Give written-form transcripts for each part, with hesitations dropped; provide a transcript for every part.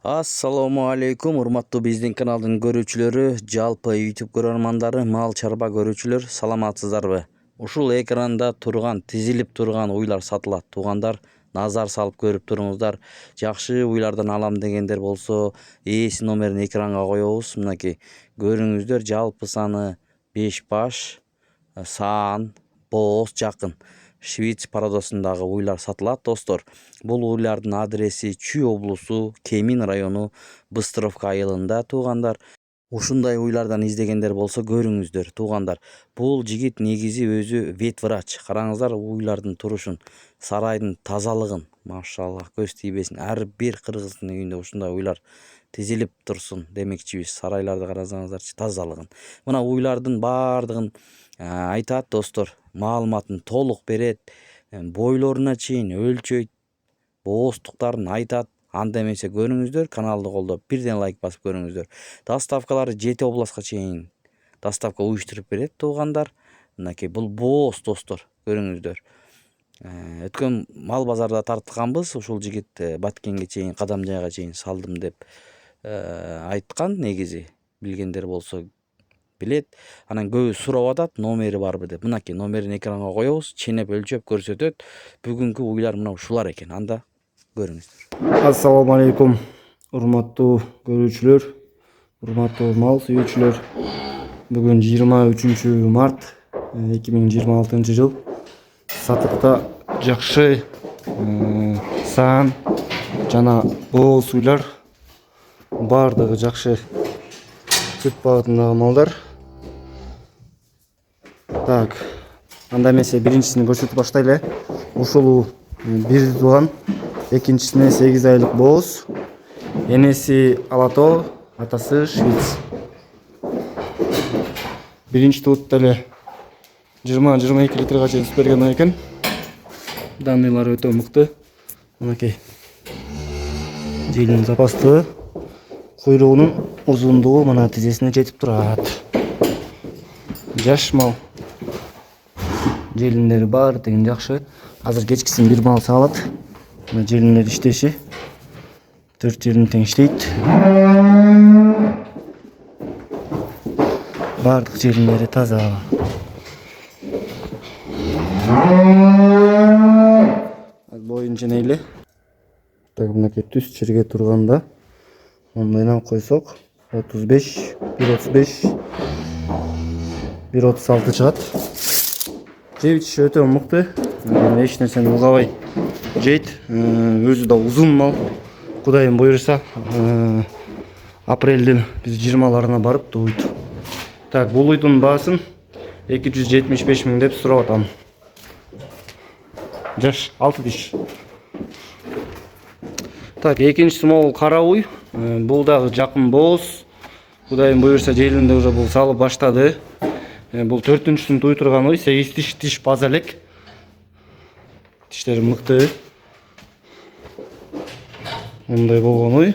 Assalamu алейкум, урматтуу биздин каналдын көрүүчүлөрү, жалпы YouTube көрөрмандары, мал чарба көрүүчүлөр, саламатсыздарбы? Ушул экранда турган, тизилип турган уйлар сатылат. Туугандар, назар салып көрүп туруңуздар. Жакшы уйлардан алам дегендер болсо, ээси номерин экранга коебуз. Мынакей, көрүңүздөр, жалпы саны 5 баш, саан, бооз жакын. Швиц пародасындагы уйлар сатылат, достор. Бул уйлардын адреси Чүй облусу, Кемин району, Быстровка айылында, туугандар. Ушундай уйлардан издегендер болсо көрүңүздөр, туугандар. Бул жигит негизи өзү ветврач. Караңыздар уйлардын турушун, сарайдын тазалыгын, машалла, көз тийбесин. Ар бир кыргыздын үйүндө ушундай уйлар тизилип турсун демекчибиз. Сарайларды карасаңыздарчы, тазалыгын. Мына уйлардын баардыгын айтат, достор. Маалыматын толук берет, бойлоруна чейин өлчөйт, бооздуктарын айтат. Анда эмесе көрүңүздөр, каналды колдоп, бирден лайк басып көрүңүздөр. Доставкалары 7 областка чейин доставка уюштуруп берет, туугандар. Мынакей, бул бооз, достор, көрүңүздөр. Өткөн мал базарда тартканбыз, ушул жигит Баткенге чейин, Кадам жайга чейин салдым деп айткан. Негизи билгендер болсо билет. Анан көбү сурап атат, номери барбы деп. Мынакей, номерин экранга коебуз, ченеп өлчөп көрсөтөт. Бүгүнкү уйлар мына ушулар экен. Анда көрүңүздөр. Ассаламу алейкум, урматтуу көрүүчүлөр, урматтуу мал сүйүүчүлөр. Бүгүн 23 март 2026 жыл. Сатыкта жакшы саан жана бооз уйлар, бардыгы жакшы сүт багытындагы малдар. Так, анда эмесе биринчисин көрсөтүп баштайлы. Ушул бир тууган, экинчисине 8 айлык бооз. Энеси Алато, атасы Швиц. Биринчи туутта эле 20-22 литрге чейин сүт берген экен. Данныйлары өтө мыкты. Мынакей. Желдин запастыгы, куйругунун узундугу мына тизесине жетип турат. Жаш мал. Желиндери баары тегин жакшы. Азыр кечкисин бир мал саалат. Мына желиндер иштеши. 4 жерин тең иштейт. Бардык желиндери таза. Боюн женейли. Так, мынакей түз жерге турганда ондойнан койсок 35, 135, 136 чыгат. Жеп ичиши өтө мыкты. Эч нерсени угабай жейт. Өзү да узун мал. Кудайым буйруса, апрелдин биз 20-ларына барып туйт. Так, бул уйдун баасын 275 000 деп сурап атам. Жаш 6 диш. Так, экинчиси могул кара уй. Бул дагы жакын бооз. Кудайым буйруса желинде уже бул салып баштады. Бул 4-түнчүсүн туй турган уй, 8 тиш база элек. Тиштери мыкты. Мындай болгон уй.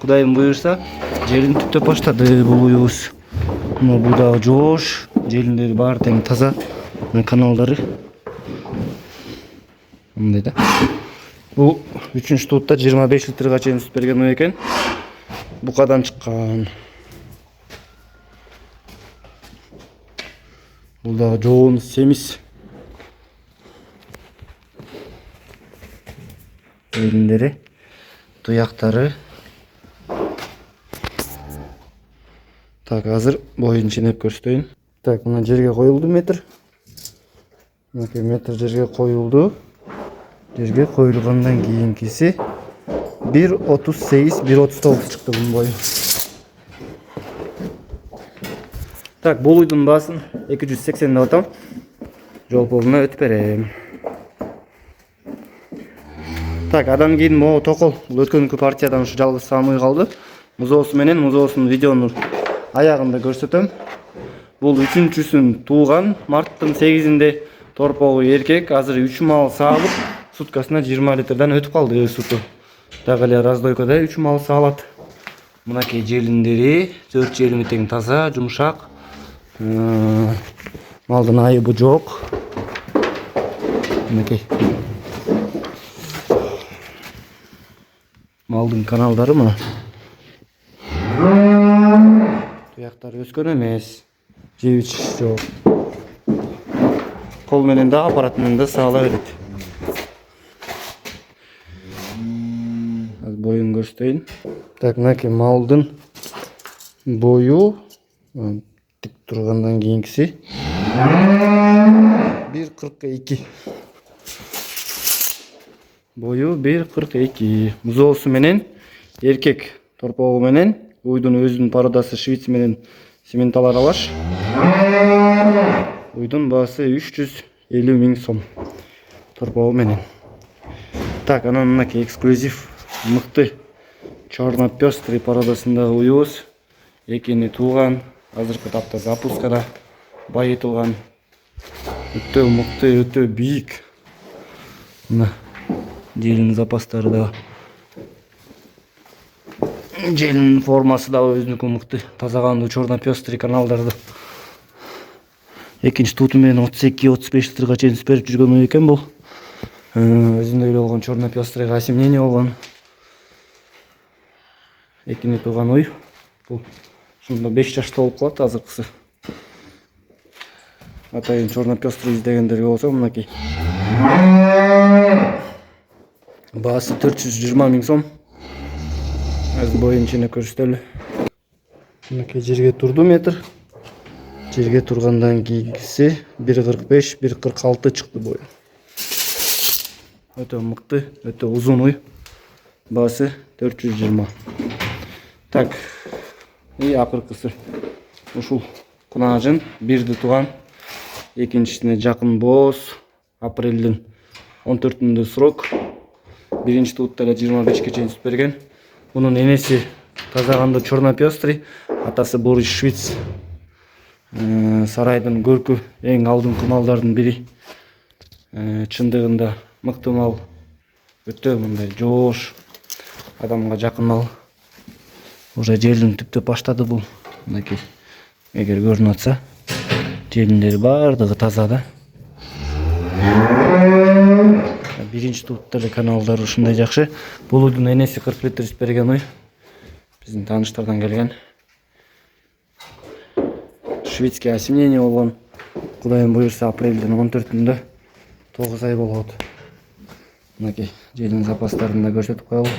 Кудайым буйруса желин түптөп баштады бул уйубуз. Мына бул дагы жоош, желиндери баары тең таза. Каналдары мындай да. Бул 3-үнчү туутта 25 литрге чейин сүт берген уй экен. Букадан чыккан. Бул дагы жоон семиз. Желиндери, туяктары. Так, азыр боюн ченеп көрсөтөйүн. Так, мына жерге коюлду метр. Мынакей метр жерге коюлду. Жерге коюлгандан кийинкиси 1.38, 1.39 чыкты бунун бою. Так, бул уйдун баасын 280 деп атам. Жолпобуна өтүп берем. Так, адан кийин могу токол. Бул өткөнкү партиядан ушу жалгыз саамый калды. Музоосу менен музоосунун видеонун аягында көрсөтөм. Бул 3-үнчүсүн тууган, марттын 8-инде торпогу эркек. Азыр 3 мал саалып, суткасына 20 литрден өтүп калды суту. Дагы эле раздойкада 3 мал саалат. Мынакей желиндери, 4 желими тең таза, жумшак. Малдын айыбы жок. Мынакей. Малдың каналдары мына. Туяктар өскөн эмес. Жеп ичиш жок. Кол менен да аппарат менен да саала берет. Az boyun көрсөтөйүн. Так, мынакей малдын бою тик тургандан кийинкиси 1.42. Бою 1.42. Музоосу менен эркек торпогу менен уйдун өзүнүн пародасы швиц менен сементал аралаш. Уйдун баасы 350 000 сом. Торпогу менен. Так, анан мынакей эксклюзив мыкты черно-пестрый пародасындагы уюбуз. Экини тууган, азыркы тапта запускада байытылган. Өтө мыкты, өтө бийик. Мына желин запастары да. Желин формасы да өзүнүкү мыкты. Таза кандуу черно-пестрый каналдарды. Экинчи тууту менен 32-35 литрге чейин берип жүргөн уй экен бул. Өзүндөй эле болгон черно-пестрыйга осемнение болгон. Экини тууган уй. Бул ушунда 5 жашта болуп калат азыркысы. Атайын черно-пестрый издегендерге болсо мынакей. Баасы 420 000 сом. Аз боюнча көрсөтөлү. Мынакей жерге турду метр. Жерге тургандан кийинкиси 1.45, 1.46 чыкты бою. Өтө мыкты, өтө узун уй. Баасы 420. Так, и акыркысы. Ушул кунажын бирди туган, экинчисине жакын бооз, апрелдин 14-ндө срок. Биринчи туутта 25-ке чейин сүт берген. Мунун энеси таза кандуу черно-пестрый, атасы Борис Швиц. Сарайдын көркү эң алдыңкы малдардын бири. Чындыгында мыкты мал, өтө мындай жоош, адамга жакын мал. Уже желин түптөп баштады бул. Мынакей, эгер көрүнүп атса, желиндери бардыгы таза да. Биринчи туутта эле каналдары ушундай жакшы. Бул уйдун энеси 40 литр сүт берген уй. Биздин тааныштардан келген. Шведский осемнение болгон. Кудайым буюрса апрелдин 14-ндө 9 ай болот. Мынакей желин запастарын да көрсөтүп коелу.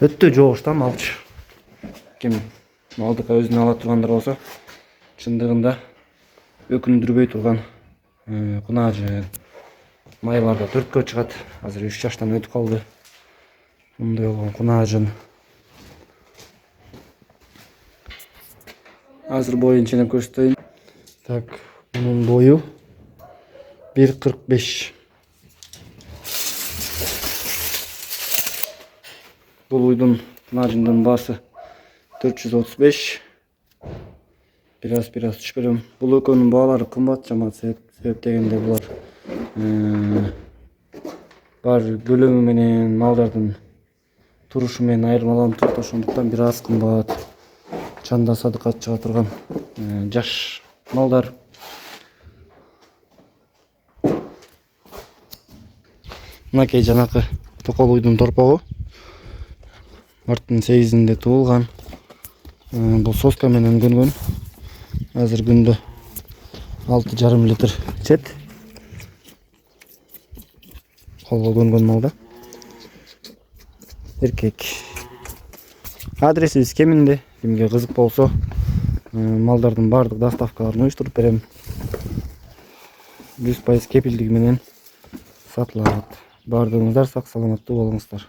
Өтө жоош да малчы. Ким малдыкка өзүнө ала тургандар болсо, чындыгында өкүндүрбөй турган кунажы. Майларда 4кө чыгат. Азыр 3 жаштан өтүп калды. Мындай болгон кунажын. Азыр боюнча көрсөтөйүн. Так, мунун бою 1.45. Бул уйдун кунажындын баасы 435. Бираз түшпөрөм. Бул экөөнүн баалары кымбат жамаат себеп дегенде булар бар көлөмү менен малдардын турушу менен айырмаланып турат, ошондуктан бираз кымбат. Чанда садыкка чыга турган жаш малдар. Мынакей жанакы токол уйдун торпогу. Марттын 8-inde туулган. Бул соска менен көнгөн. Азыр күндө 6,5 литр ичет. Колго көнгөн малда. Эркек. Адресибиз Кеминде. Кимге кызык болсо, малдардын бардык доставкаларын уюштуруп берем. 100% кепилдиги менен сатылат. Бардыгыңыздар сак саламаттуу болуңуздар.